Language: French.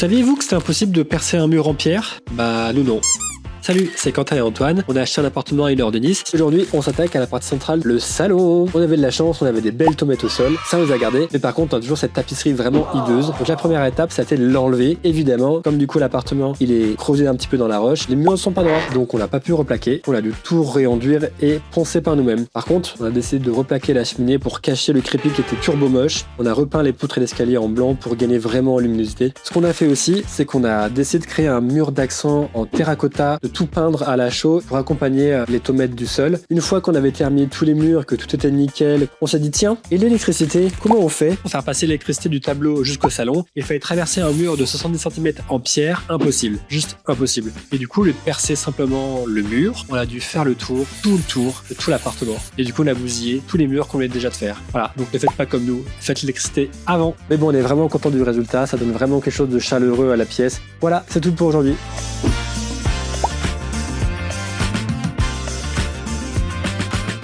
Saviez-vous que c'était impossible de percer un mur en pierre? Bah nous non. Salut, c'est Quentin et Antoine. On a acheté un appartement à 1 heure de Nice. Aujourd'hui, on s'attaque à la partie centrale, le salon. On avait de la chance, on avait des belles tomates au sol. Ça, on les a gardées. Mais par contre, on a toujours cette tapisserie vraiment hideuse. Donc la première étape, ça a été de l'enlever. Évidemment, comme du coup l'appartement, il est creusé un petit peu dans la roche. Les murs ne sont pas droits. Donc on l'a pas pu replaquer. On a dû tout réenduire et poncer par nous-mêmes. Par contre, on a décidé de replaquer la cheminée pour cacher le crépi qui était turbo moche. On a repeint les poutres et l'escalier en blanc pour gagner vraiment en luminosité. Ce qu'on a fait aussi, c'est qu'on a décidé de créer un mur d'accent en terracotta, de tout peindre à la chaux pour accompagner les tomates du sol. Une fois qu'on avait terminé tous les murs, que tout était nickel, on s'est dit tiens, et l'électricité, comment on fait pour faire passer l'électricité du tableau jusqu'au salon? Il fallait traverser un mur de 70 cm en pierre, impossible, juste impossible. Et du coup, au lieu de percer simplement le mur, on a dû faire le tour de tout l'appartement. Et du coup, on a bousillé tous les murs qu'on venait déjà de faire. Voilà, donc ne faites pas comme nous, faites l'électricité avant. Mais bon, on est vraiment content du résultat, ça donne vraiment quelque chose de chaleureux à la pièce. Voilà, c'est tout pour aujourd'hui.